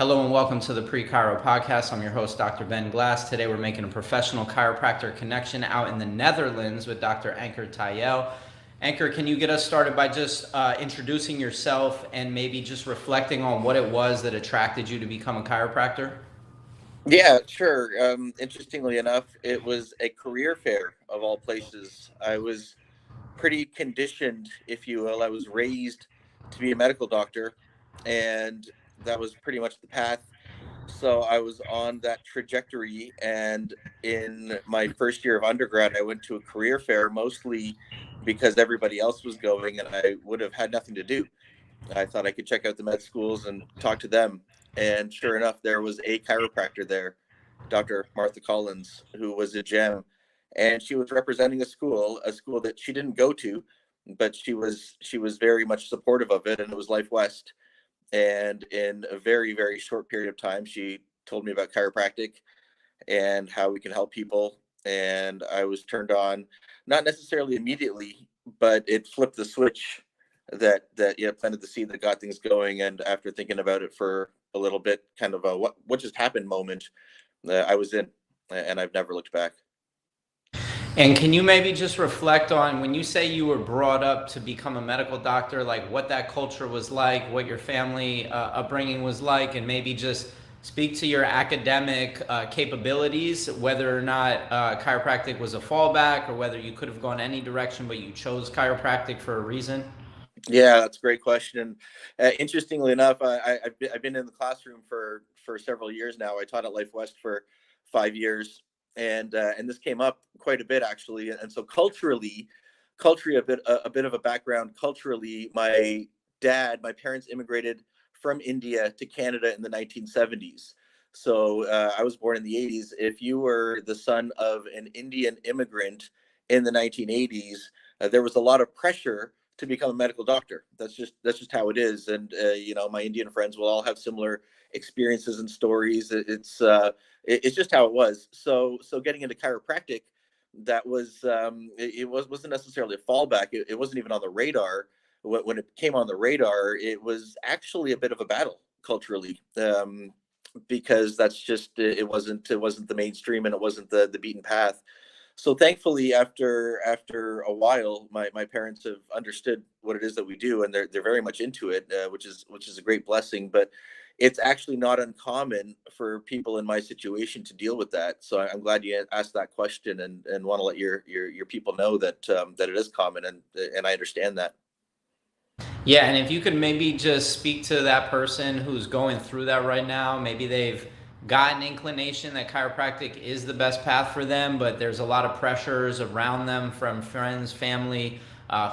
Hello and welcome to the Pre-Chiro Podcast. I'm your host, Dr. Ben Glass. Today we're making a professional chiropractor connection out in the Netherlands with Dr. Ankur Tayal. Ankur, can you get us started by just introducing yourself and maybe just reflecting on what it was that attracted you to become a chiropractor? Yeah, sure. Interestingly enough, it was a career fair of all places. I was pretty conditioned, if you will. I was raised to be a medical doctor, and that was pretty much the path. So I was on that trajectory. And in my first year of undergrad, I went to a career fair mostly because everybody else was going and I would have had nothing to do. I thought I could check out the med schools and talk to them. And sure enough, there was a chiropractor there, Dr. Martha Collins, who was a gem. And she was representing a school that she didn't go to, but she was very much supportive of it, and it was Life West. And in a very, very short period of time, she told me about chiropractic and how we can help people. And I was turned on, not necessarily immediately, but it flipped the switch that yeah, planted the seed that got things going. And after thinking about it for a little bit, kind of a what just happened moment, I was in, and I've never looked back. And can you maybe just reflect on when you say you were brought up to become a medical doctor, like what that culture was like, what your family upbringing was like, and maybe just speak to your academic capabilities, whether or not chiropractic was a fallback or whether you could have gone any direction, but you chose chiropractic for a reason? Yeah, that's a great question. Interestingly enough, I've been in the classroom for several years now. I taught at Life West for 5 years, and this came up quite a bit actually. And so culturally, a bit of a background. Culturally, my parents immigrated from India to Canada in the 1970s. So I was born in the 80s. If you were the son of an Indian immigrant in the 1980s, there was a lot of pressure to become a medical doctor. That's just how it is. And my Indian friends will all have similar experiences and stories. It's just how it was. So getting into chiropractic, that was wasn't necessarily a fallback. It wasn't even on the radar. When it came on the radar, it was actually a bit of a battle culturally, because it wasn't the mainstream, and it wasn't the beaten path. So thankfully, after a while, my parents have understood what it is that we do, and they're very much into it, which is a great blessing. But it's actually not uncommon for people in my situation to deal with that. So I'm glad you asked that question, and want to let your people know that it is common, and I understand that. Yeah, and if you could maybe just speak to that person who's going through that right now, maybe they've got an inclination that chiropractic is the best path for them, but there's a lot of pressures around them from friends, family,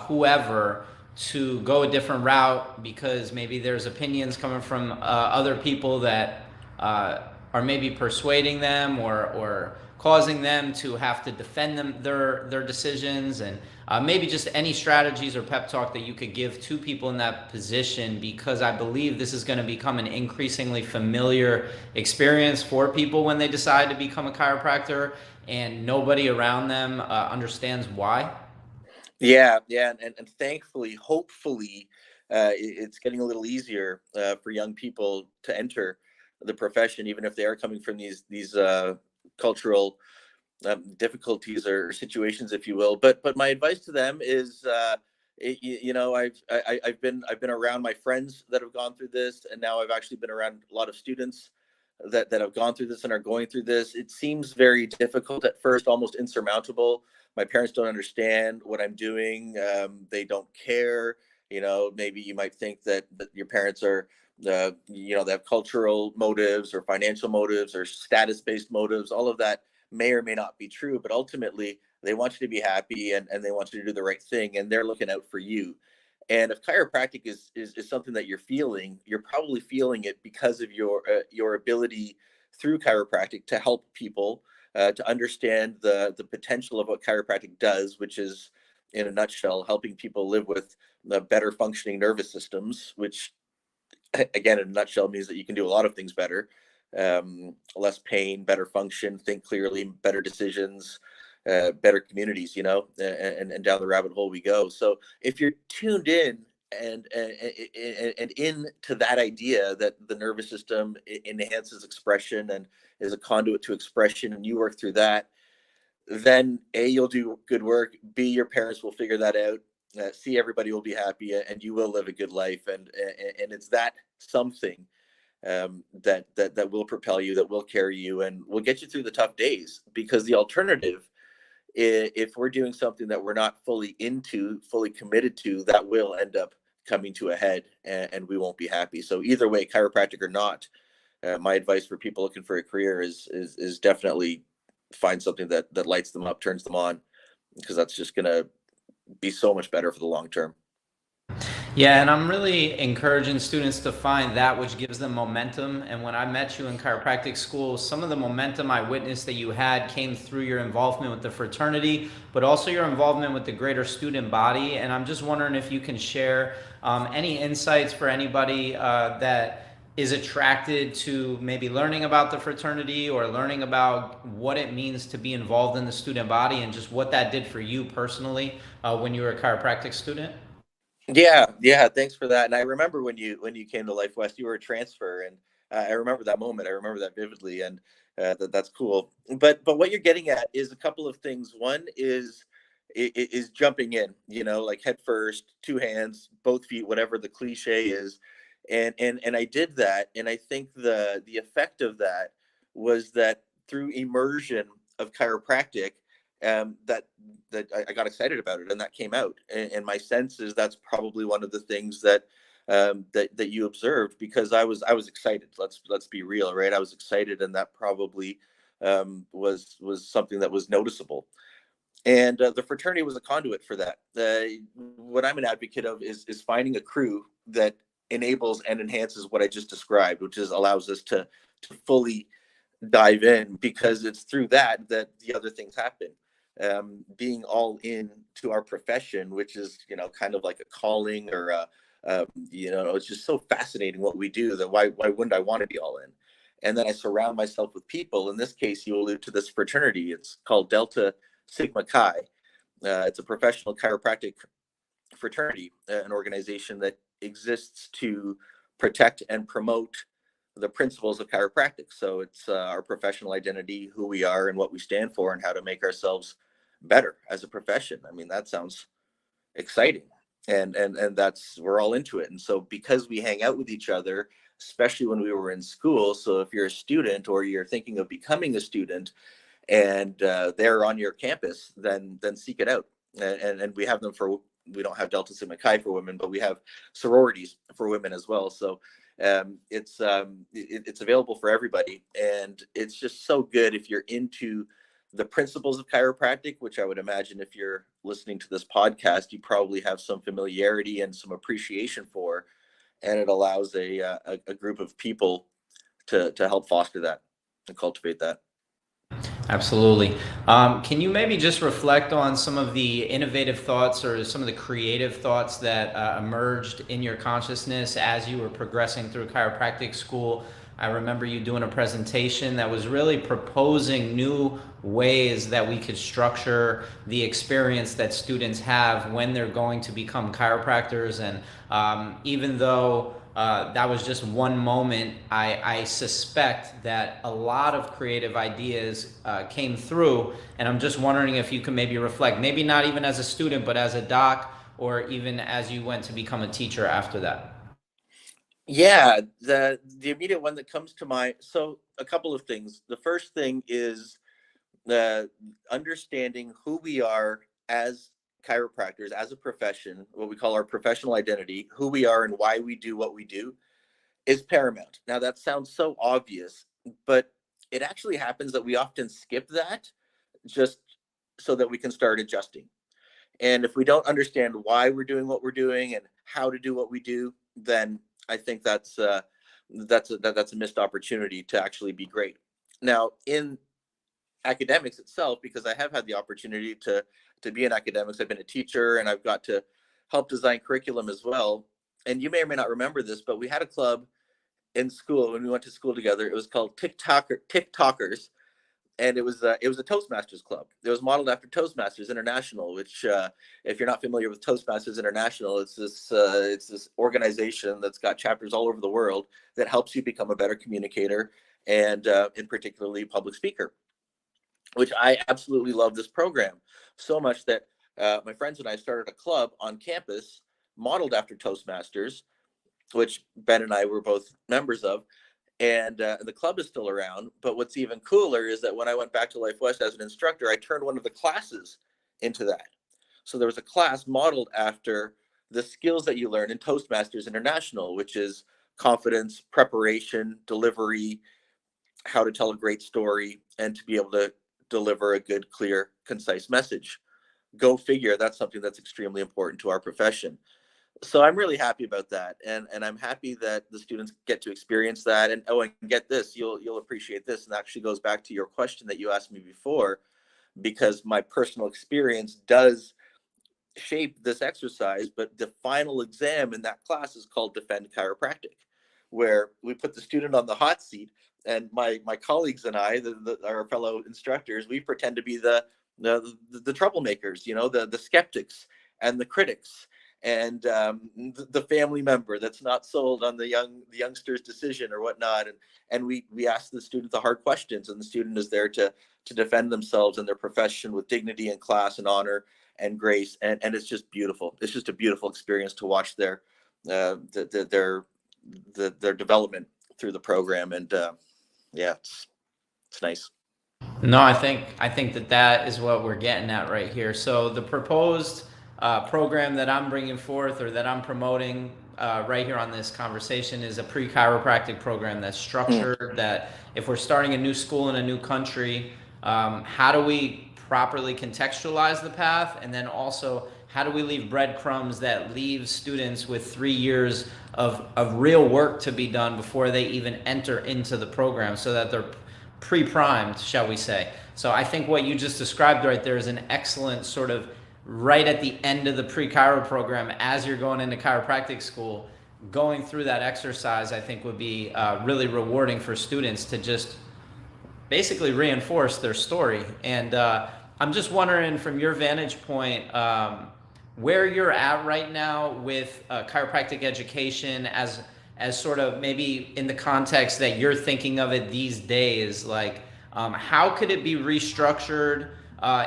whoever, to go a different route because maybe there's opinions coming from other people that are maybe persuading them or causing them to have to defend their decisions, and maybe just any strategies or pep talk that you could give to people in that position, because I believe this is going to become an increasingly familiar experience for people when they decide to become a chiropractor and nobody around them understands why. Yeah, and thankfully, hopefully, it's getting a little easier for young people to enter the profession, even if they are coming from these cultural difficulties or situations, if you will. But my advice to them is, I've been around my friends that have gone through this, and now I've actually been around a lot of students that have gone through this and are going through this. It seems very difficult at first, almost insurmountable. My parents don't understand what I'm doing. They don't care. Maybe you might think that your parents are, they have cultural motives or financial motives or status-based motives. All of that may or may not be true, but ultimately they want you to be happy, and they want you to do the right thing, and they're looking out for you. And if chiropractic is something that you're feeling, you're probably feeling it because of your ability through chiropractic to help people, to understand the potential of what chiropractic does, which is, in a nutshell, helping people live with better functioning nervous systems, which again, in a nutshell, means that you can do a lot of things better. Less pain, better function, think clearly, better decisions, better communities, and down the rabbit hole we go. So if you're tuned in and into that idea that the nervous system enhances expression and is a conduit to expression, and you work through that, then A, you'll do good work. B, your parents will figure that out. C, everybody will be happy, and you will live a good life. And it's that something that will propel you, that will carry you, and will get you through the tough days. Because the alternative, if we're doing something that we're not fully into, fully committed to, that will end up coming to a head, and we won't be happy. So either way, chiropractic or not, my advice for people looking for a career is definitely find something that lights them up, turns them on, because that's just going to be so much better for the long term. Yeah, and I'm really encouraging students to find that which gives them momentum. And when I met you in chiropractic school, some of the momentum I witnessed that you had came through your involvement with the fraternity, but also your involvement with the greater student body. And I'm just wondering if you can share any insights for anybody that is attracted to maybe learning about the fraternity or learning about what it means to be involved in the student body, and just what that did for you personally when you were a chiropractic student. Yeah, thanks for that. And I remember when you came to Life West, you were a transfer, and I remember that moment. I remember that vividly, and that's cool. But what you're getting at is a couple of things. One is jumping in, like head first, two hands, both feet, whatever the cliche is, and I did that, and I think the effect of that was that through immersion of chiropractic, that I got excited about it, and that came out. And my sense is that's probably one of the things that you observed, because I was excited. Let's be real, right? I was excited, and that probably was something that was noticeable. And the fraternity was a conduit for that. What I'm an advocate of is finding a crew that enables and enhances what I just described, which is allows us to fully dive in, because it's through that the other things happen. Being all in to our profession, which is kind of like a calling, or it's just so fascinating what we do, that why wouldn't I want to be all in? And then I surround myself with people. In this case, you allude to this fraternity. It's called Delta Sigma Chi. It's a professional chiropractic fraternity, an organization that exists to protect and promote the principles of chiropractic. So it's our professional identity, who we are and what we stand for, and how to make ourselves better as a profession. I mean, that sounds exciting. And that's, we're all into it. And so because we hang out with each other, especially when we were in school. So if you're a student, or you're thinking of becoming a student, and they're on your campus, then seek it out. And we have them we don't have Delta Sigma Chi for women, but we have sororities for women as well. So it's available for everybody, and it's just so good if you're into the principles of chiropractic, which I would imagine, if you're listening to this podcast, you probably have some familiarity and some appreciation for, and it allows a group of people to help foster that and cultivate that. Absolutely. Can you maybe just reflect on some of the innovative thoughts or some of the creative thoughts that emerged in your consciousness as you were progressing through chiropractic school? I remember you doing a presentation that was really proposing new ways that we could structure the experience that students have when they're going to become chiropractors. And even though that was just one moment, I suspect that a lot of creative ideas came through, and I'm just wondering if you can maybe reflect, maybe not even as a student, but as a doc, or even as you went to become a teacher after that. Yeah, the immediate one that comes to mind. So a couple of things. The first thing is the understanding who we are as chiropractors, as a profession, what we call our professional identity, who we are and why we do what we do, is paramount. Now that sounds so obvious, but it actually happens that we often skip that, just so that we can start adjusting. And if we don't understand why we're doing what we're doing and how to do what we do, then I think that's a missed opportunity to actually be great. Now, in academics itself, because I have had the opportunity to be in academics, I've been a teacher, and I've got to help design curriculum as well. And you may or may not remember this, but we had a club in school when we went to school together. It was called TikTokers, and it was a Toastmasters club. It was modeled after Toastmasters International, which, if you're not familiar with Toastmasters International, it's this organization that's got chapters all over the world that helps you become a better communicator and, in particularly, public speaker, which I absolutely love this program so much that my friends and I started a club on campus modeled after Toastmasters, which Ben and I were both members of. And the club is still around. But what's even cooler is that when I went back to Life West as an instructor, I turned one of the classes into that. So there was a class modeled after the skills that you learn in Toastmasters International, which is confidence, preparation, delivery, how to tell a great story, and to be able to deliver a good, clear, concise message. Go figure, that's something that's extremely important to our profession. So I'm really happy about that, and I'm happy that the students get to experience that. And oh, and get this, you'll appreciate this, and actually goes back to your question that you asked me before, because my personal experience does shape this exercise. But the final exam in that class is called Defend Chiropractic, where we put the student on the hot seat, and my colleagues and I, our fellow instructors, we pretend to be the troublemakers, the skeptics and the critics, and the family member that's not sold on the youngster's decision or whatnot, and we ask the student the hard questions, and the student is there to defend themselves and their profession with dignity and class and honor and grace, and it's just beautiful. It's just a beautiful experience to watch their development through the program, and yeah, it's nice. No, I think that is what we're getting at right here. So the proposed program that I'm bringing forth, or that I'm promoting right here on this conversation, is a pre-chiropractic program that's structured. That if we're starting a new school in a new country, how do we properly contextualize the path, and then also how do we leave breadcrumbs that leave students with 3 years of real work to be done before they even enter into the program, so that they're pre-primed, shall we say. So I think what you just described right there is an excellent sort of right at the end of the pre-chiro program, as you're going into chiropractic school, going through that exercise, I think would be really rewarding for students to just basically reinforce their story. And I'm just wondering, from your vantage point, where you're at right now with chiropractic education, as sort of maybe in the context that you're thinking of it these days. Like, how could it be restructured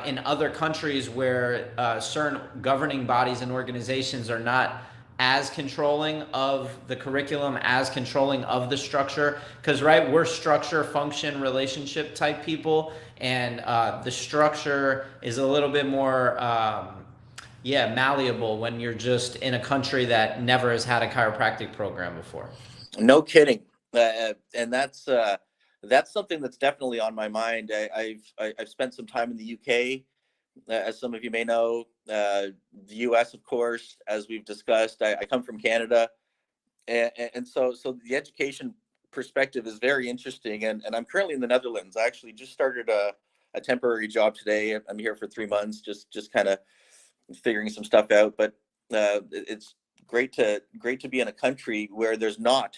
in other countries where certain governing bodies and organizations are not as controlling of the curriculum, as controlling of the structure? Because, right, we're structure, function, relationship type people, and the structure is a little bit more malleable when you're just in a country that never has had a chiropractic program before. No kidding. And that's something that's definitely on my mind. I've spent some time in the UK, as some of you may know. The US, of course, as we've discussed. I come from Canada, and so the education perspective is very interesting. And I'm currently in the Netherlands. I actually just started a temporary job today. I'm here for 3 months, just kind of figuring some stuff out. But it's great to be in a country where there's not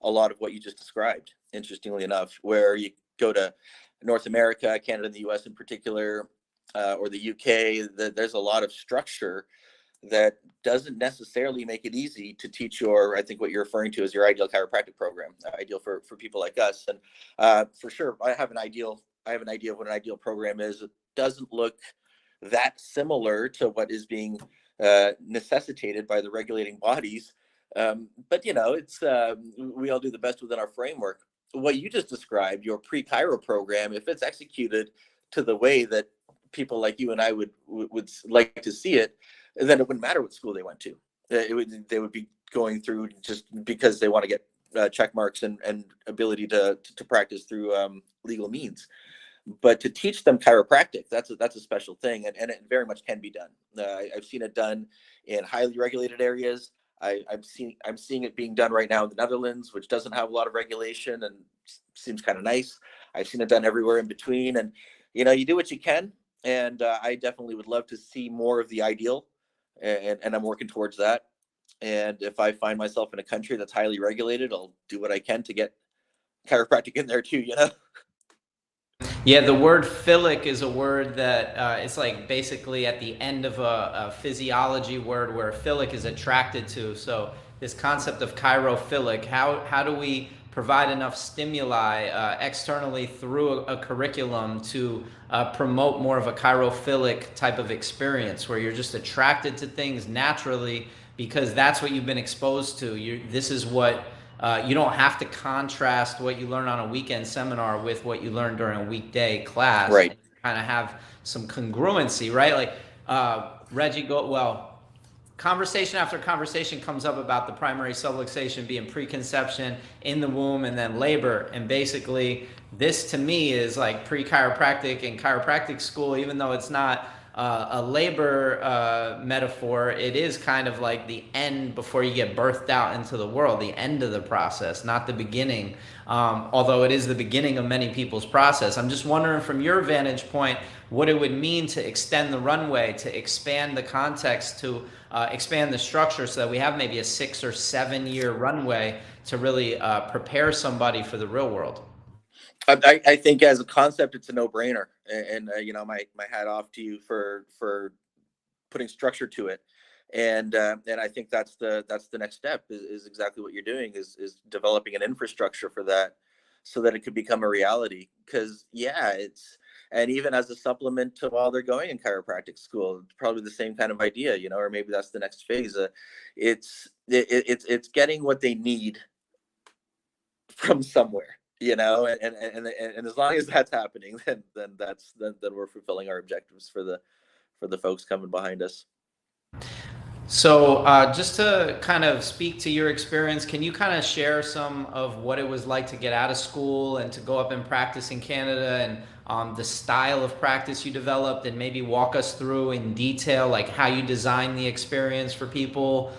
a lot of what you just described, interestingly enough, where you go to North America, Canada and the US in particular, or the UK, there's a lot of structure that doesn't necessarily make it easy to teach I think what you're referring to is your ideal chiropractic program, ideal for people like us. And for sure, I have an idea of what an ideal program is. It doesn't look that similar to what is being necessitated by the regulating bodies. But it's we all do the best within our framework. What you just described, your pre-chiro program, if it's executed to the way that people like you and I would like to see it, then it wouldn't matter what school they went to. They would be going through just because they want to get check marks and ability to practice through legal means. But to teach them chiropractic, that's a special thing, and it very much can be done. I've seen it done in highly regulated areas. I'm seeing it being done right now in the Netherlands, which doesn't have a lot of regulation and seems kind of nice. I've seen it done everywhere in between, and you do what you can. And I definitely would love to see more of the ideal, and I'm working towards that. And if I find myself in a country that's highly regulated, I'll do what I can to get chiropractic in there too. Yeah, the word philic is a word that it's like basically at the end of a physiology word where philic is attracted to. So this concept of chirophilic, how do we provide enough stimuli externally through a curriculum to promote more of a chirophilic type of experience where you're just attracted to things naturally because that's what you've been exposed to. This is what you don't have to contrast what you learn on a weekend seminar with what you learn during a weekday class. Right. And kind of have some congruency, right? Like conversation after conversation comes up about the primary subluxation being preconception, in the womb, and then labor. And basically, this to me is like pre-chiropractic and chiropractic school, even though it's not a labor metaphor, it is kind of like the end before you get birthed out into the world, the end of the process, not the beginning. Although it is the beginning of many people's process. I'm just wondering from your vantage point what it would mean to extend the runway, to expand the context, to expand the structure so that we have maybe a 6 or 7 year runway to really prepare somebody for the real world. I think as a concept, it's a no-brainer, and you know, my hat off to you for putting structure to it, and I think that's the next step is exactly what you're doing is developing an infrastructure for that, so that it could become a reality. Because yeah, it's, and even as a supplement to while they're going in chiropractic school, it's probably the same kind of idea, you know, or maybe that's the next phase. It's getting what they need from somewhere, you know, and as long as that's happening, then we're fulfilling our objectives for the folks coming behind us. So, just to kind of speak to your experience, can you kind of share some of what it was like to get out of school and to go up and practice in Canada, and the style of practice you developed, and maybe walk us through in detail, like how you designed the experience for people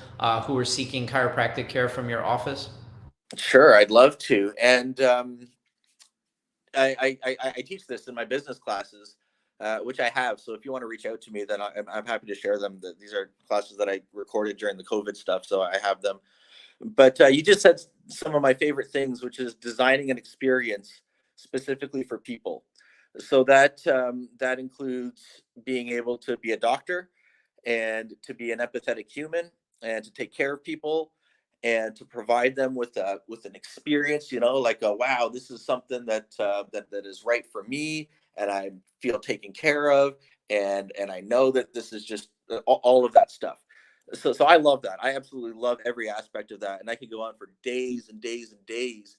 who are seeking chiropractic care from your office? Sure, I'd love to. And I teach this in my business classes, which I have. So if you want to reach out to me, then I'm happy to share them. These are classes that I recorded during the COVID stuff, so I have them. But you just said some of my favorite things, which is designing an experience specifically for people. So that includes being able to be a doctor and to be an empathetic human and to take care of people and to provide them with an experience, you know, like a wow, this is something that is right for me, and I feel taken care of, and I know that this is just all of that stuff. So I love that. I absolutely love every aspect of that, and I could go on for days and days and days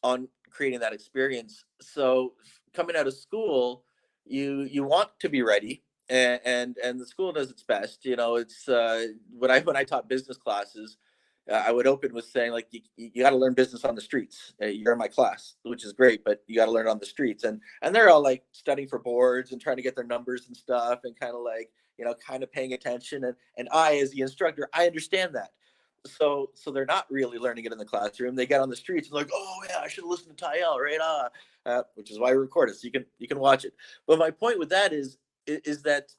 on creating that experience. So coming out of school, you want to be ready, and the school does its best. You know, it's when I taught business classes, I would open with saying like you got to learn business on the streets. You're in my class, which is great, but you got to learn it on the streets. And they're all like studying for boards and trying to get their numbers and stuff, and kind of like, you know, kind of paying attention. And I, as the instructor, I understand that. So they're not really learning it in the classroom. They get on the streets and like, oh yeah, I should listen to Tayal, right? Which is why we record it, so you can watch it. But my point with that is that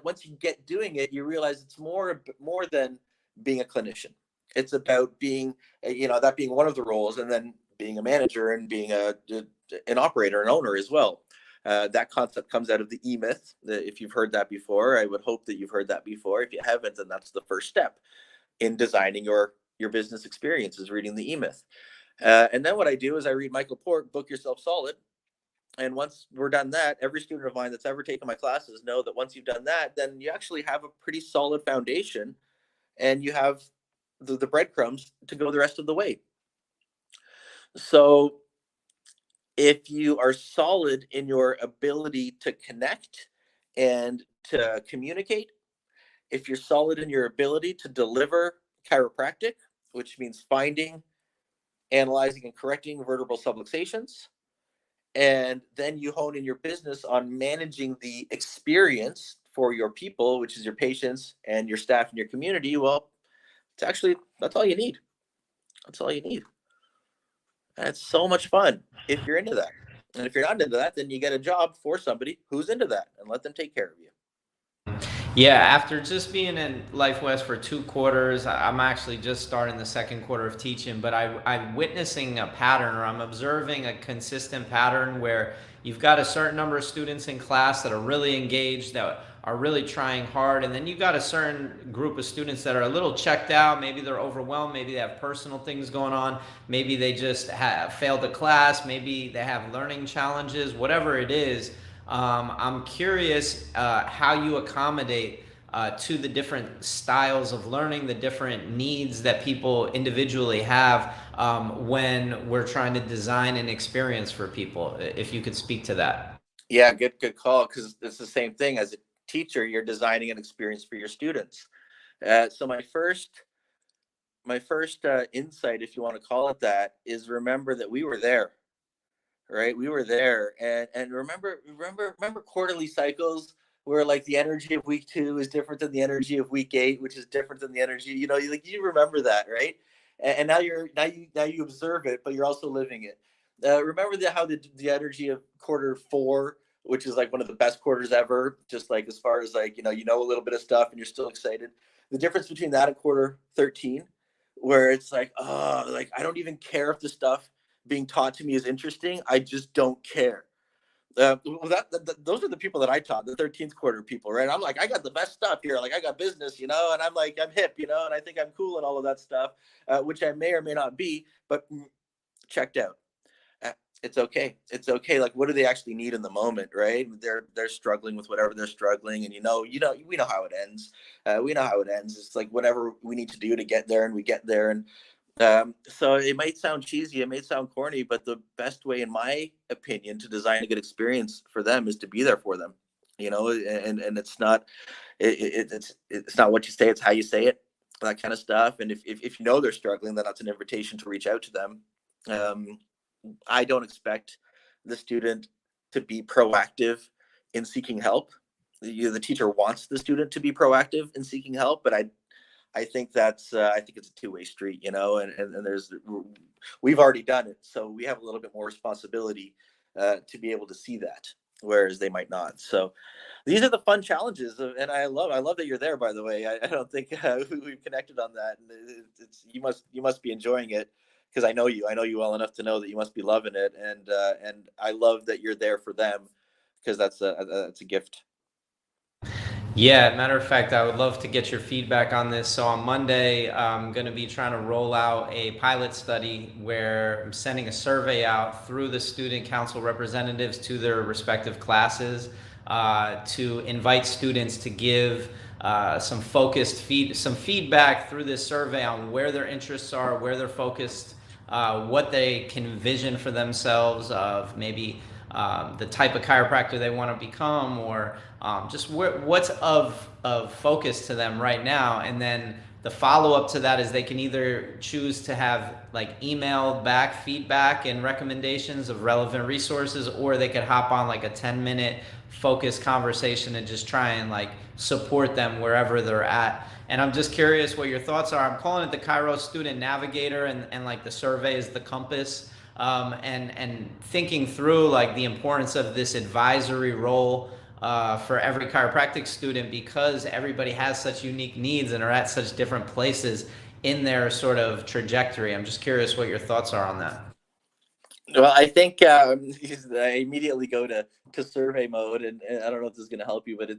once you get doing it, you realize it's more than being a clinician. It's about being, you know, that being one of the roles, and then being a manager and being an operator, an owner as well. That concept comes out of the E-Myth. If you've heard that before, I would hope that you've heard that before. If you haven't, then that's the first step in designing your business experience, is reading the E-Myth. And then what I do is I read Michael Port, Book Yourself Solid. And once we're done that, every student of mine that's ever taken my classes know that once you've done that, then you actually have a pretty solid foundation, and you have the breadcrumbs to go the rest of the way. So if you are solid in your ability to connect and to communicate, if you're solid in your ability to deliver chiropractic, which means finding, analyzing, and correcting vertebral subluxations, and then you hone in your business on managing the experience for your people, which is your patients and your staff and your community, well, that's all you need. That's all you need. And it's so much fun if you're into that. And if you're not into that, then you get a job for somebody who's into that and let them take care of you. Yeah, after just being in Life West for 2 quarters, I'm actually just starting the second quarter of teaching, but I'm witnessing a pattern, or I'm observing a consistent pattern where you've got a certain number of students in class that are really engaged, that are really trying hard, and then you've got a certain group of students that are a little checked out. Maybe they're overwhelmed, maybe they have personal things going on, maybe they just have failed a class, maybe they have learning challenges, whatever it is. I'm curious how you accommodate to the different styles of learning, the different needs that people individually have when we're trying to design an experience for people. If you could speak to that. Yeah, good call. Because it's the same thing as a teacher. You're designing an experience for your students. So my first insight, if you want to call it that, is remember that we were there, right? We were there, and remember quarterly cycles where like the energy of week 2 is different than the energy of week 8, which is different than the energy. You remember that, right? And now you observe it, but you're also living it. Remember how the energy of quarter 4, which is like one of the best quarters ever, just like as far as like a little bit of stuff and you're still excited. The difference between that and quarter 13, where it's like, oh, like I don't even care if the stuff being taught to me is interesting. I just don't care. Well, those are the people that I taught, the 13th quarter people, right? I'm like, I got the best stuff here. Like, I got business, and I'm like, I'm hip, and I think I'm cool and all of that stuff, which I may or may not be, but checked out. Uh, it's okay. It's okay. Like, what do they actually need in the moment, right? They're struggling with whatever they're struggling, and we know how it ends. We know how it ends. It's like whatever we need to do to get there, and we get there, and so it might sound cheesy, it may sound corny, but the best way, in my opinion, to design a good experience for them is to be there for them. And it's not it's not what you say, it's how you say it, that kind of stuff. And if they're struggling, then that's an invitation to reach out to them. Um, I don't expect the student to be proactive in seeking help. The teacher wants the student to be proactive in seeking help, but I think I think it's a two-way street, and we've already done it, so we have a little bit more responsibility to be able to see that, whereas they might not. So these are the fun challenges, and I love that you're there. By the way, I don't think we've connected on that, and you must be enjoying it, because I know you well enough to know that you must be loving it, and I love that you're there for them, because that's a gift. Yeah, matter of fact, I would love to get your feedback on this. So on Monday, I'm going to be trying to roll out a pilot study where I'm sending a survey out through the student council representatives to their respective classes to invite students to give some some feedback through this survey on where their interests are, where they're focused, what they can envision for themselves of maybe the type of chiropractor they want to become, or just what's of focus to them right now. And then the follow-up to that is they can either choose to have like emailed back feedback and recommendations of relevant resources, or they could hop on like a 10-minute focused conversation and just try and like support them wherever they're at. And I'm just curious what your thoughts are. I'm calling it the Chiro Student Navigator, and like the survey is the compass. And thinking through like the importance of this advisory role for every chiropractic student, because everybody has such unique needs and are at such different places in their sort of trajectory. I'm just curious what your thoughts are on that. Well, I think I immediately go to survey mode, and I don't know if this is going to help you, but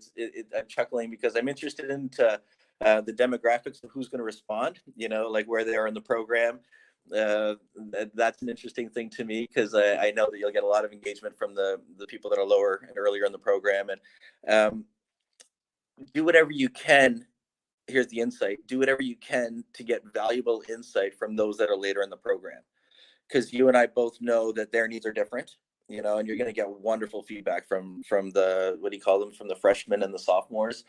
I'm chuckling because I'm interested into the demographics of who's going to respond. Like where they are in the program. That's an interesting thing to me, because I know that you'll get a lot of engagement from the people that are lower and earlier in the program, and do whatever you can. Here's the insight: do whatever you can to get valuable insight from those that are later in the program, because you and I both know that their needs are different, and you're going to get wonderful feedback from the, what do you call them, from the freshmen and the sophomores.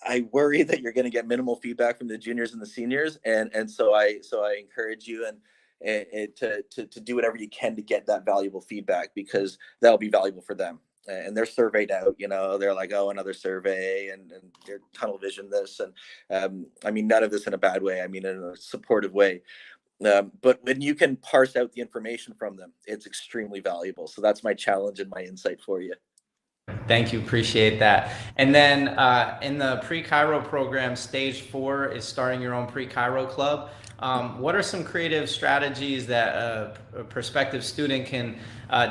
I worry that you're going to get minimal feedback from the juniors and the seniors, and so I encourage you and to do whatever you can to get that valuable feedback, because that'll be valuable for them. And they're surveyed out, they're like, oh, another survey, and they're tunnel vision this, and I mean, none of this in a bad way. I mean, in a supportive way. But when you can parse out the information from them, it's extremely valuable. So that's my challenge and my insight for you. Thank you. Appreciate that. And then in the pre-Chiro program, stage 4 is starting your own pre-Chiro club. What are some creative strategies that a prospective student can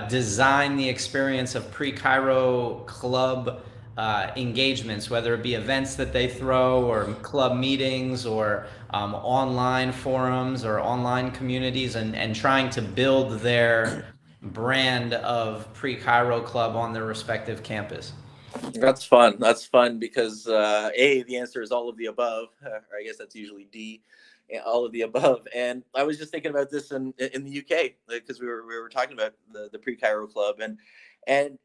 design the experience of pre-Chiro club engagements, whether it be events that they throw or club meetings or online forums or online communities, and trying to build their brand of pre-Chiro club on their respective campus? That's fun. That's fun because A, the answer is all of the above. Or I guess that's usually D, all of the above. And I was just thinking about this in the UK because we were talking about the pre-Chiro club, and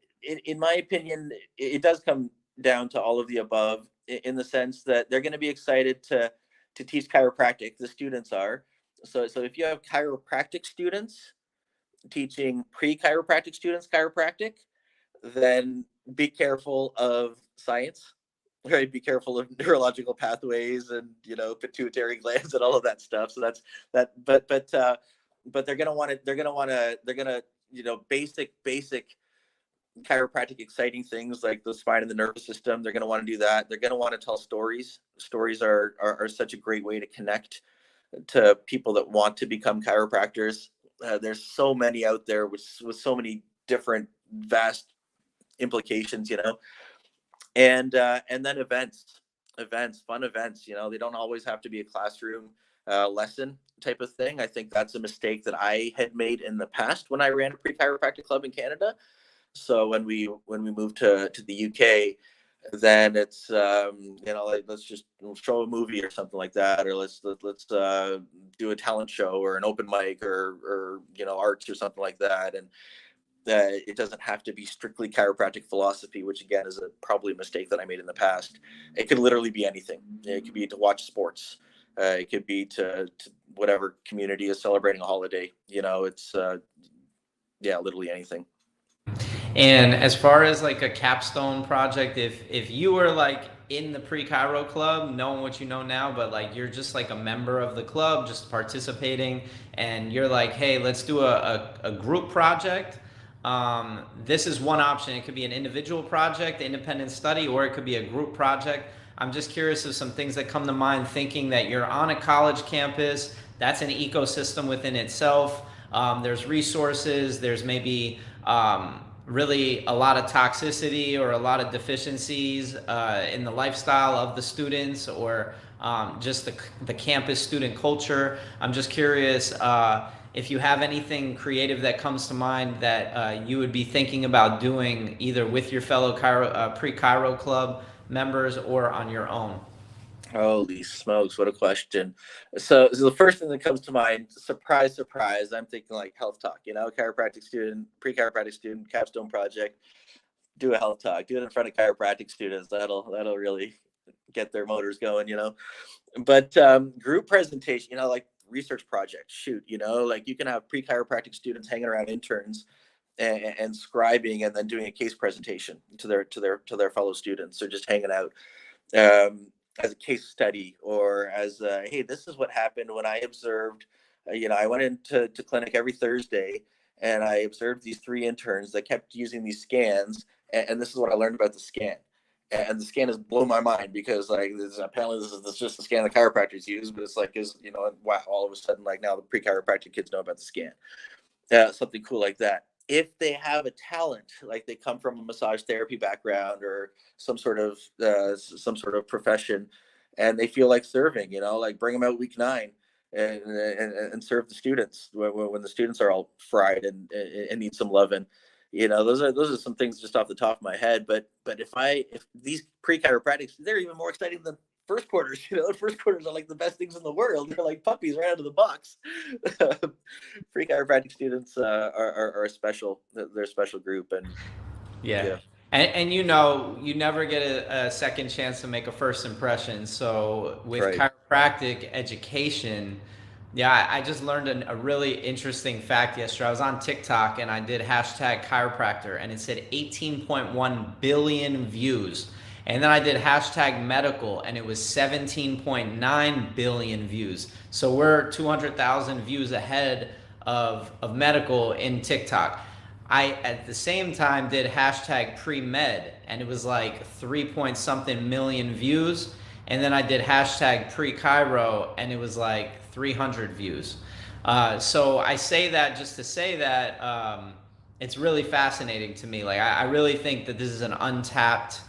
in my opinion, it does come down to all of the above in the sense that they're going to be excited to teach chiropractic. The students are. So if you have chiropractic students teaching pre-chiropractic students chiropractic, then be careful of science, right? Be careful of neurological pathways and pituitary glands and all of that stuff. So that's that. But they're gonna want to. They're gonna basic chiropractic exciting things like the spine and the nervous system. They're gonna want to do that. They're gonna want to tell stories. Stories are such a great way to connect to people that want to become chiropractors. There's so many out there with so many different vast implications, and then fun events. They don't always have to be a classroom lesson type of thing. I think that's a mistake that I had made in the past when I ran a pre-chiropractic club in Canada. So when we moved to the UK, then it's like, let's just show a movie or something like that, or let's do a talent show or an open mic or arts or something like that. And it doesn't have to be strictly chiropractic philosophy, which again is probably a mistake that I made in the past. It could literally be anything. It could be to watch sports. It could be to whatever community is celebrating a holiday. It's literally anything. And as far as like a capstone project, if you were like in the pre-Chiro club, knowing what you know now, but like you're just like a member of the club, just participating, and you're like, hey, let's do a group project. This is one option. It could be an individual project, independent study, or it could be a group project. I'm just curious of some things that come to mind thinking that you're on a college campus. That's an ecosystem within itself. There's resources. There's maybe really a lot of toxicity or a lot of deficiencies in the lifestyle of the students, or just the campus student culture. I'm just curious if you have anything creative that comes to mind that you would be thinking about doing either with your fellow pre-Chiro club members or on your own. Holy smokes, what a question. So the first thing that comes to mind, surprise, I'm thinking like health talk, chiropractic student, pre-chiropractic student, capstone project, do a health talk, do it in front of chiropractic students. That'll really get their motors going, But group presentation, like research project, shoot, like you can have pre-chiropractic students hanging around interns and scribing and then doing a case presentation to their fellow students, or just hanging out. As a case study, or as hey, this is what happened when I observed, I went into clinic every Thursday and I observed these 3 interns that kept using these scans, and this is what I learned about the scan. And the scan has blown my mind because apparently this is just the scan the chiropractors use, but it's like, wow, all of a sudden, like now the pre-chiropractic kids know about the scan. Something cool like that. If they have a talent, like they come from a massage therapy background or some sort of profession, and they feel like serving, like bring them out week 9 and serve the students when the students are all fried and need some loving. Those are some things just off the top of my head. But if these pre-chiropractics, they're even more exciting than first quarters. First quarters are like the best things in the world. They're like puppies right out of the box. Pre-chiropractic students are a special. They're a special group, and yeah. And you never get a second chance to make a first impression. So with chiropractic education, I just learned a really interesting fact yesterday. I was on TikTok and I did #chiropractor, and it said 18.1 billion views. And then I did #medical, and it was 17.9 billion views. So we're 200,000 views ahead of medical in TikTok. I at the same time did hashtag pre-med, and it was like 3 point something million views. And then I did hashtag pre-Chiro, and it was like 300 views. So I say that just to say that it's really fascinating to me. Like I really think that this is an untapped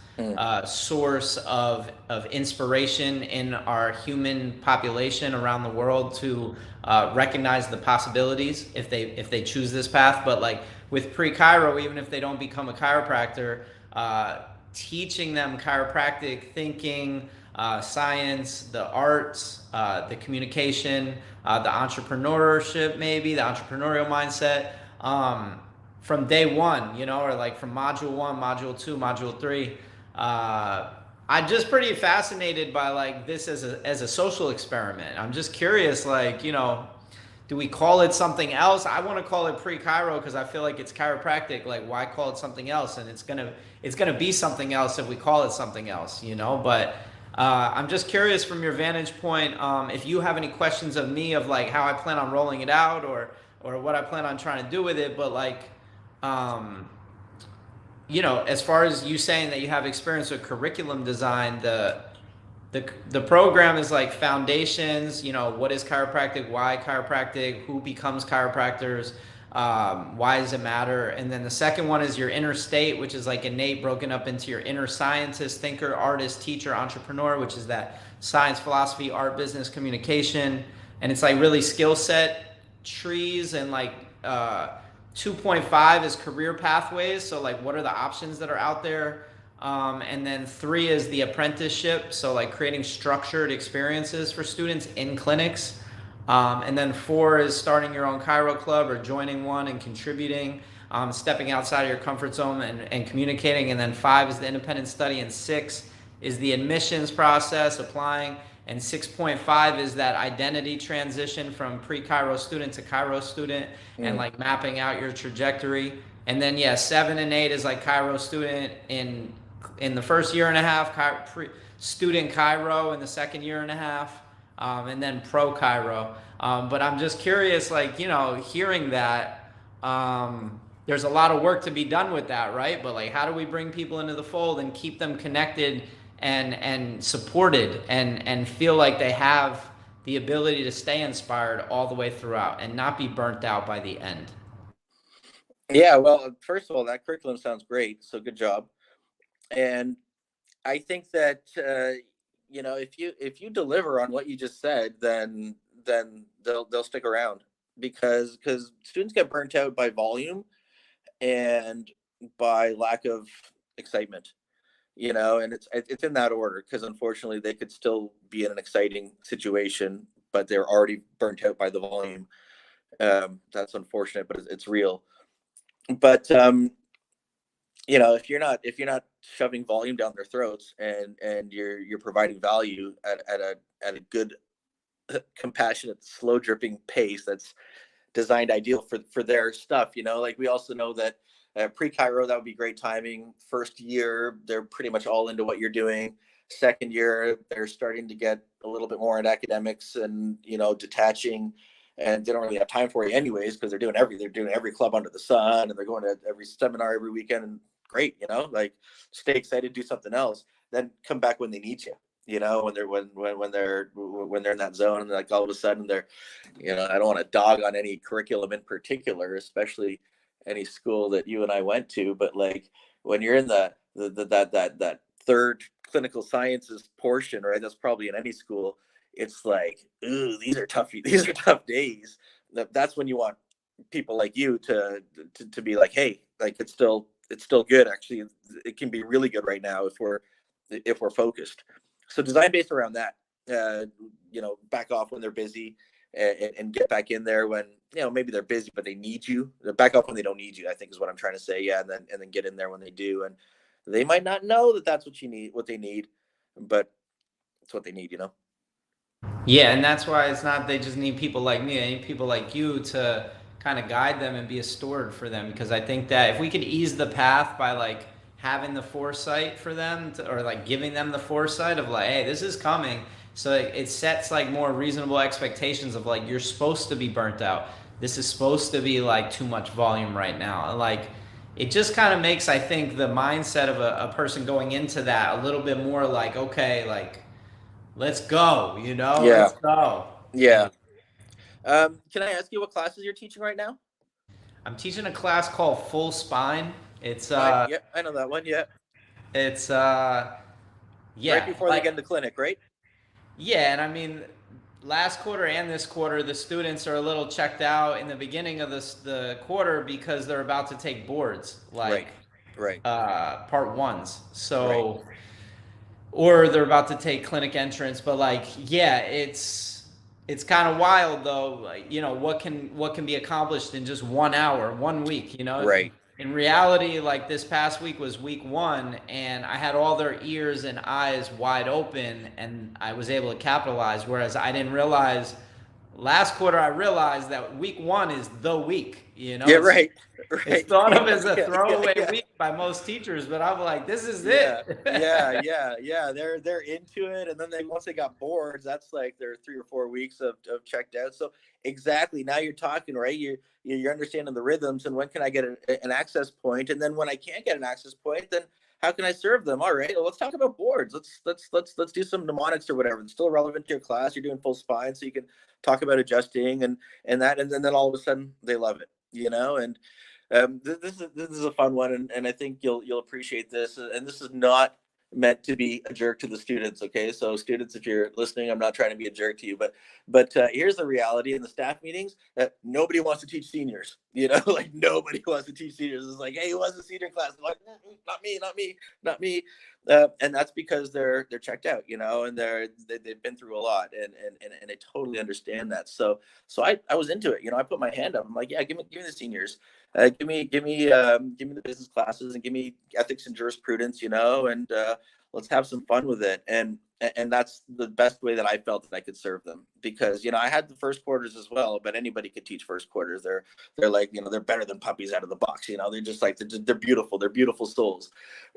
source of inspiration in our human population around the world to recognize the possibilities if they choose this path. But like with pre-Chiro, even if they don't become a chiropractor, teaching them chiropractic thinking, science, the arts, the communication, the entrepreneurship, maybe the entrepreneurial mindset, from day one, you know, or like from module 1, module 2, module 3. I'm just pretty fascinated by like this as a social experiment. I'm just curious, like, you know, do we call it something else? I want to call it pre-Chiro because I feel like it's chiropractic. Like, why call it something else? And it's gonna be something else if we call it something else, you know. But I'm just curious from your vantage point, if you have any questions of me of like how I plan on rolling it out or what I plan on trying to do with it. But like, you know, as far as you saying that you have experience with curriculum design, the program is like foundations, you know, what is chiropractic, why chiropractic, who becomes chiropractors, why does it matter? And then the second one is your inner state, which is like innate, broken up into your inner scientist, thinker, artist, teacher, entrepreneur, which is that science, philosophy, art, business, communication. And it's like really skill set trees, and like 2.5 is career pathways. So like, what are the options that are out there? And then 3 is the apprenticeship. So like creating structured experiences for students in clinics. And then 4 is starting your own chiro club or joining one and contributing, stepping outside of your comfort zone and communicating. And then 5 is the independent study. And 6 is the admissions process, applying. And 6.5 is that identity transition from pre-Chiro student to Chiro student, and like mapping out your trajectory. And then 7 and 8 is like Chiro student in the first year and a half, student Chiro in the second year and a half, and then pro Chiro. But I'm just curious, like, you know, hearing that, there's a lot of work to be done with that, right? But like, how do we bring people into the fold and keep them connected and supported and feel like they have the ability to stay inspired all the way throughout and not be burnt out by the end? Yeah, well, first of all, that curriculum sounds great. So good job. And I think that you know, if you deliver on what you just said, then they'll stick around, because students get burnt out by volume and by lack of excitement, you know, and it's in that order, because unfortunately they could still be in an exciting situation, but they're already burnt out by the volume. That's unfortunate, but it's real. But you know, if you're not shoving volume down their throats, and you're providing value at a good, compassionate, slow dripping pace that's designed ideal for their stuff, you know, like we also know that pre-Chiro, that would be great timing. First year, they're pretty much all into what you're doing. Second year, they're starting to get a little bit more into academics and, you know, detaching, and they don't really have time for you anyways, because they're doing every club under the sun, and they're going to every seminar every weekend. And great, you know, like, stay excited, do something else, then come back when they need you. You know, when they're in that zone, and like all of a sudden they're, you know, I don't want to dog on any curriculum in particular, especially any school that you and I went to, but like when you're in that third clinical sciences portion, right? That's probably in any school. It's like, ooh, these are tough days. That's when you want people like you to be like, hey, like, it's still good. Actually, it can be really good right now if we're focused. So design based around that. You know, back off when they're busy, and get back in there when, you know, maybe they're busy but they need you. Back off when they don't need you, I think, is what I'm trying to say. Yeah, and then get in there when they do, and they might not know that that's what they need, but it's what they need, you know. Yeah, and that's why it's not they just need people like me. They need people like you to kind of guide them and be a steward for them. Because I think that if we could ease the path by like having the foresight for them or like giving them the foresight of like, hey, this is coming. So it sets like more reasonable expectations of like, you're supposed to be burnt out. this is supposed to be like too much volume right now. Like it just kind of makes, I think, the mindset of a person going into that a little bit more like, okay, like let's go, Yeah. let's go. Yeah. Can I ask you what classes you're teaching right now? I'm teaching a class called Full Spine. It's Yeah, I know that one. Yeah. it's Right yeah, before they like get into clinic, right? yeah, and I mean last quarter and this quarter the students are a little checked out in the beginning of the quarter because they're about to take boards like Right. Right. part ones. Right. So or they're about to take clinic entrance, but like yeah, it's kind of wild though, like, what can be accomplished in just 1 hour 1 week. Right. In reality, like this past week was week one and I had all their ears and eyes wide open and I was able to capitalize, whereas I didn't realize last quarter I realized that week one is the week. Yeah. it's Right. it's Right. thought Yeah. of as a Yeah. Yeah. throwaway Yeah. week by most teachers, but I'm like, this is Yeah, it. yeah, yeah, yeah. They're into it, and then once they got boards, that's like their 3 or 4 weeks of checked out. So exactly, now you're talking, right? You're understanding the rhythms, and when can I get an access point, and then when I can't get an access point, then how can I serve them? All right, well, let's talk about boards. Let's do some mnemonics or whatever. It's still relevant to your class. You're doing full spine, so you can talk about adjusting and that, and then all of a sudden they love it, and this is a fun one, and I think you'll appreciate this. And this is not meant to be a jerk to the students. Okay, so students, if you're listening, I'm not trying to be a jerk to you, but here's the reality in the staff meetings that nobody wants to teach seniors. Like nobody wants to teach seniors. It's like, hey, who wants a senior class? I'm like, not me, not me, not me. And that's because they're checked out, and they've been through a lot, and I totally understand that. So I was into it. I put my hand up. I'm like, yeah, give me the seniors. Give me the business classes and give me ethics and jurisprudence, and let's have some fun with it. And that's the best way that I felt that I could serve them, because I had the first quarters as well, but anybody could teach first quarters. They're like, they're better than puppies out of the box. They're just like they're beautiful. They're beautiful souls.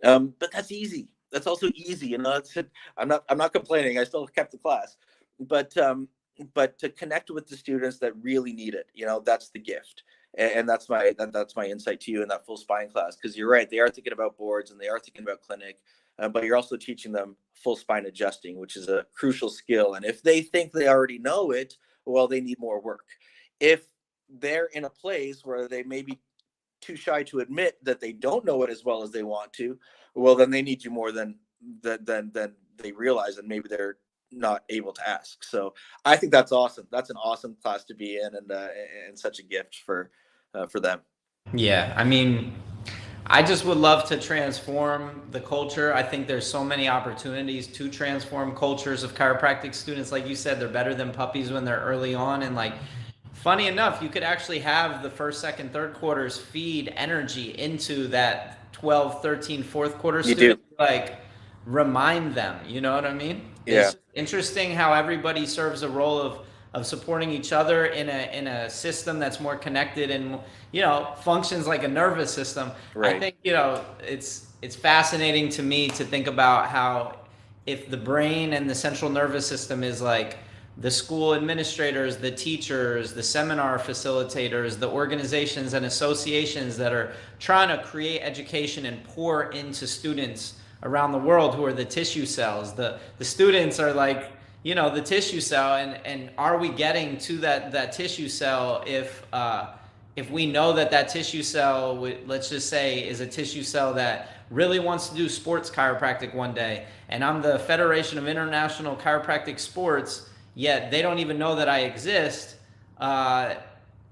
But that's easy. That's also easy. I'm not complaining. I still kept the class, but to connect with the students that really need it, that's the gift. And that's my insight to you in that full spine class, because you're right, they are thinking about boards and they are thinking about clinic, but you're also teaching them full spine adjusting, which is a crucial skill. And if they think they already know it, well, they need more work. If they're in a place where they may be too shy to admit that they don't know it as well as they want to, well, then they need you more than they realize, and maybe they're not able to ask. So I think that's awesome. That's an awesome class to be in, and such a gift for them. Yeah, I mean, I just would love to transform the culture. I think there's so many opportunities to transform cultures of chiropractic students. Like you said, they're better than puppies when they're early on. And like, funny enough, you could actually have the first, second, third quarters feed energy into that 12, 13, fourth quarter You do. student. Like, remind them, you know what I mean? Yeah. It's interesting how everybody serves a role of supporting each other in a system that's more connected and functions like a nervous system. I Right. think it's fascinating to me to think about how, if the brain and the central nervous system is like the school administrators, the teachers, the seminar facilitators, the organizations and associations that are trying to create education and pour into students around the world, who are the tissue cells. The students are like, the tissue cell, and are we getting to that tissue cell if we know that tissue cell, let's just say, is a tissue cell that really wants to do sports chiropractic one day, and I'm the Federation of International Chiropractic Sports, yet they don't even know that I exist.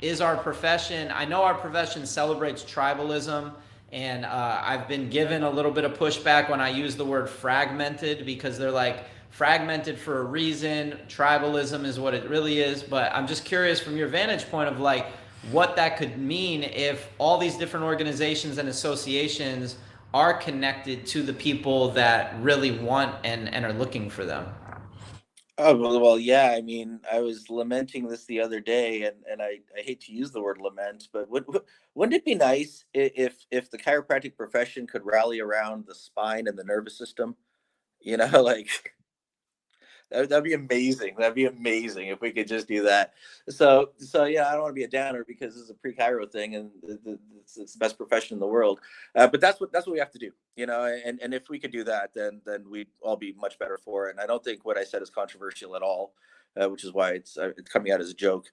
Is our profession, I know our profession celebrates tribalism, and I've been given a little bit of pushback when I use the word fragmented, because they're like, fragmented for a reason, tribalism is what it really is. But I'm just curious from your vantage point of like what that could mean if all these different organizations and associations are connected to the people that really want and are looking for them. Oh, well, yeah. I mean, I was lamenting this the other day, and I hate to use the word lament, but wouldn't it be nice if the chiropractic profession could rally around the spine and the nervous system? Like That'd be amazing. That'd be amazing if we could just do that. So yeah, I don't want to be a downer because this is a pre-Chiro thing, and it's the best profession in the world. But that's what we have to do, And if we could do that, then we'd all be much better for it. And I don't think what I said is controversial at all, which is why it's coming out as a joke.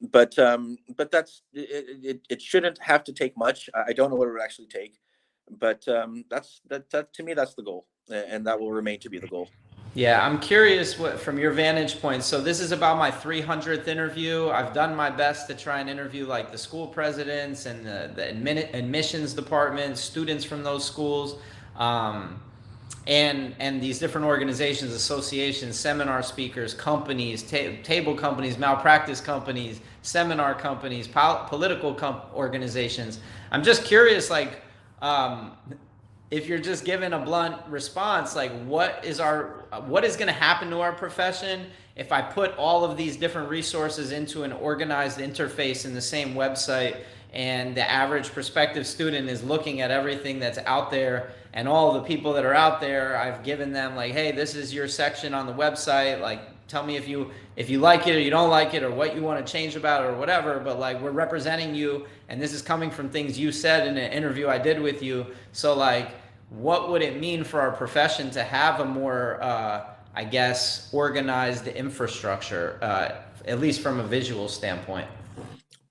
But that's it shouldn't have to take much. I don't know what it would actually take, but that to me that's the goal, and that will remain to be the goal. Yeah, I'm curious what from your vantage point. So this is about my 300th interview. I've done my best to try and interview like the school presidents and the admissions departments, students from those schools, and these different organizations, associations, seminar speakers, companies, table companies, malpractice companies, seminar companies, political organizations. I'm just curious, like, if you're just given a blunt response, like what is going to happen to our profession if I put all of these different resources into an organized interface in the same website, and the average prospective student is looking at everything that's out there, and all the people that are out there, I've given them like, hey, this is your section on the website, like tell me if you like it or you don't like it, or what you want to change about it or whatever, but like we're representing you, and this is coming from things you said in an interview I did with you. So like, what would it mean for our profession to have a more, I guess, organized infrastructure, at least from a visual standpoint?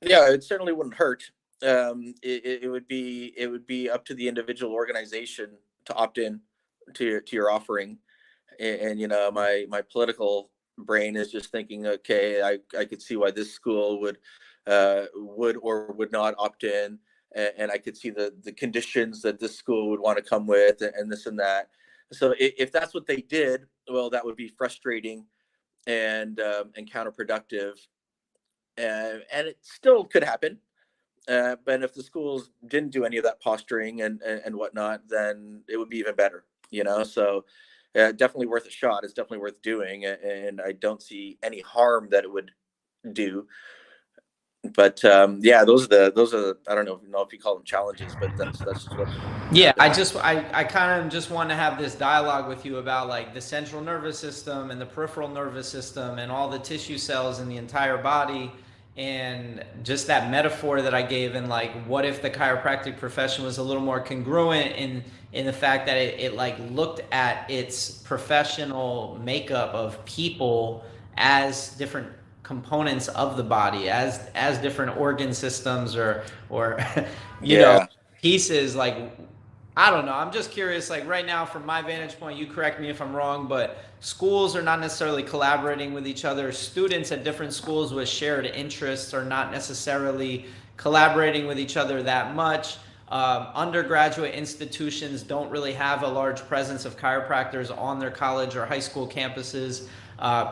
Yeah, it certainly wouldn't hurt. It would be up to the individual organization to opt in to your offering, and my political brain is just thinking, okay, I could see why this school would or would not opt in, and I could see the conditions that this school would want to come with, and this and that. So if that's what they did, well, that would be frustrating and counterproductive, and it still could happen. But if the schools didn't do any of that posturing and whatnot, then it would be even better, So definitely worth a shot. It's definitely worth doing, and I don't see any harm that it would do. But yeah, those are I don't know if you call them challenges, but that's just what. Yeah, I kind of just want to have this dialogue with you about like the central nervous system and the peripheral nervous system and all the tissue cells in the entire body, and just that metaphor that I gave, and like what if the chiropractic profession was a little more congruent in the fact that it like looked at its professional makeup of people as different components of the body, as different organ systems or you know, pieces. Like, I don't know, I'm just curious, like right now from my vantage point, you correct me if I'm wrong, but schools are not necessarily collaborating with each other. Students at different schools with shared interests are not necessarily collaborating with each other that much. Undergraduate institutions don't really have a large presence of chiropractors on their college or high school campuses.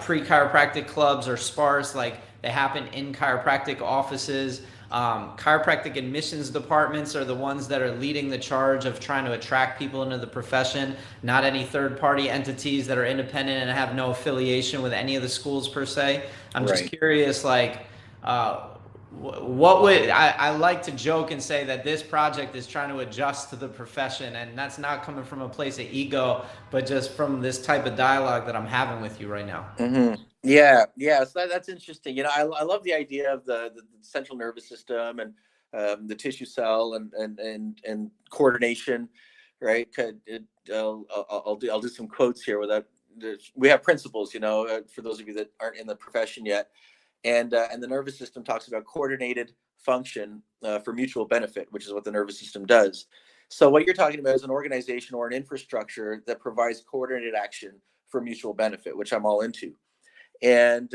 Pre-chiropractic clubs are sparse, like they happen in chiropractic offices. Chiropractic admissions departments are the ones that are leading the charge of trying to attract people into the profession, not any third-party entities that are independent and have no affiliation with any of the schools per se. I'm just curious, like, what would I like to joke and say that this project is trying to adjust to the profession, and that's not coming from a place of ego, but just from this type of dialogue that I'm having with you right now. Mm-hmm. Yeah. So that's interesting. I love the idea of the central nervous system and the tissue cell and coordination, right? I'll do some quotes here without. We have principles, for those of you that aren't in the profession yet. And the nervous system talks about coordinated function for mutual benefit, which is what the nervous system does. So what you're talking about is an organization or an infrastructure that provides coordinated action for mutual benefit, which I'm all into. And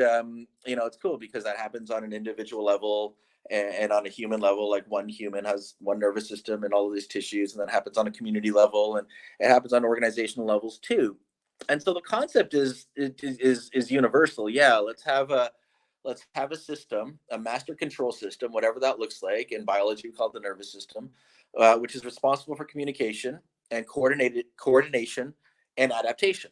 it's cool because that happens on an individual level and on a human level. Like one human has one nervous system and all of these tissues, and that happens on a community level, and it happens on organizational levels too. And so the concept is universal. Yeah, let's have a system, a master control system, whatever that looks like. In biology, we call it the nervous system, which is responsible for communication and coordination and adaptation.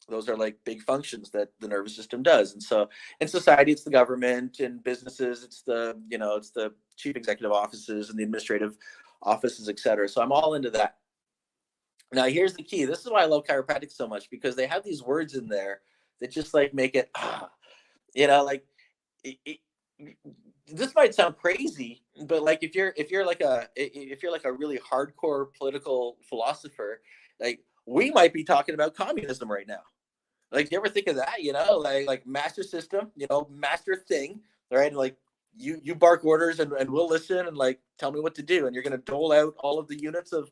Those are like big functions that the nervous system does. And so in society, it's the government. In businesses, it's the chief executive offices and the administrative offices, et cetera. So I'm all into that. Now, here's the key. This is why I love chiropractic so much, because they have these words in there that just like make it, like this might sound crazy, but like if you're like a really hardcore political philosopher, like we might be talking about communism right now. Like, do you ever think of that? Like master system, master thing, right? Like you bark orders and we'll listen and like tell me what to do, and you're gonna dole out all of the units of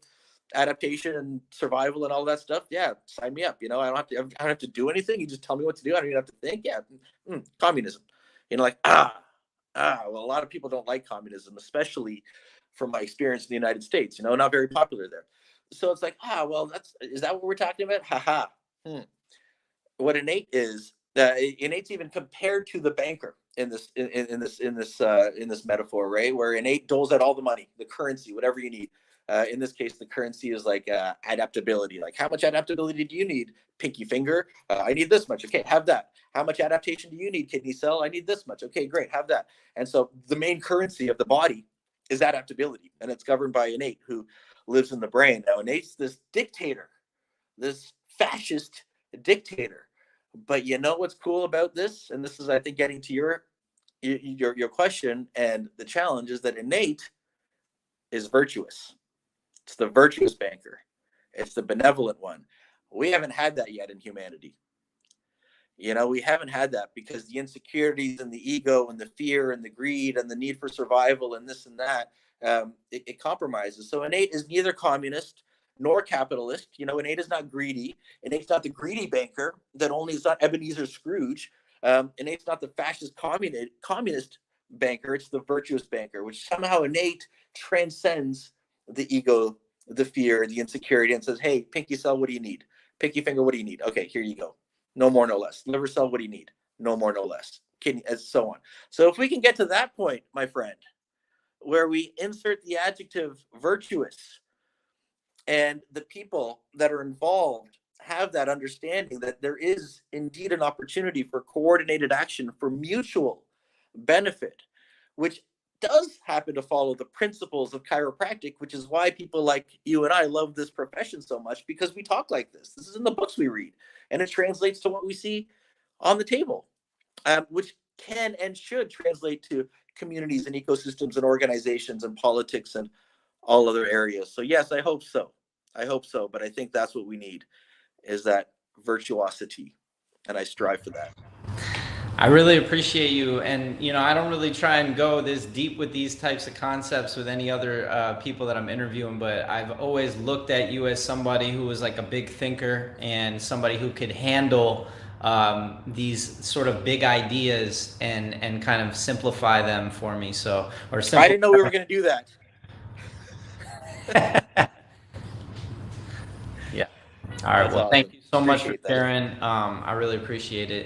adaptation and survival and all that stuff. Yeah, sign me up. I don't have to do anything. You just tell me what to do. I don't even have to think. Yeah, communism. Like well, a lot of people don't like communism, especially from my experience in the United States. Not very popular there. So it's like, well, is that what we're talking about? Haha. What innate is, innate's even compared to the banker in this metaphor, right? Where innate doles out all the money, the currency, whatever you need. In this case, the currency is like adaptability. Like, how much adaptability do you need? Pinky finger. I need this much. Okay, have that. How much adaptation do you need? Kidney cell. I need this much. Okay, great. Have that. And so the main currency of the body is adaptability, and it's governed by innate, who lives in the brain. Now, innate's this dictator, this fascist dictator. But what's cool about this? And this is, I think, getting to your question, and the challenge is that innate is virtuous. It's the virtuous banker. It's the benevolent one. We haven't had that yet in humanity. We haven't had that because the insecurities and the ego and the fear and the greed and the need for survival and this and that, it compromises. So innate is neither communist nor capitalist. Innate is not greedy. Innate's not the greedy banker that only is not Ebenezer Scrooge. Innate's not the fascist communist banker. It's the virtuous banker, which somehow innate transcends the ego, the fear, the insecurity, and says, hey, pinky cell, what do you need? Pinky finger, what do you need? Okay, here you go. No more, no less. Liver cell, what do you need? No more, no less. Kidney, and so on. So if we can get to that point, my friend, where we insert the adjective virtuous, and the people that are involved have that understanding that there is indeed an opportunity for coordinated action for mutual benefit, which does happen to follow the principles of chiropractic, which is why people like you and I love this profession so much, because we talk like this. This is in the books we read, and it translates to what we see on the table, which can and should translate to communities and ecosystems and organizations and politics and all other areas. So yes, I hope so. But I think that's what we need, is that virtuosity, and I strive for that. I really appreciate you. And, I don't really try and go this deep with these types of concepts with any other people that I'm interviewing, but I've always looked at you as somebody who was like a big thinker and somebody who could handle these sort of big ideas and kind of simplify them for me. I didn't know we were going to do that. Yeah. All right. Well, thank you so much for sharing. I really appreciate it.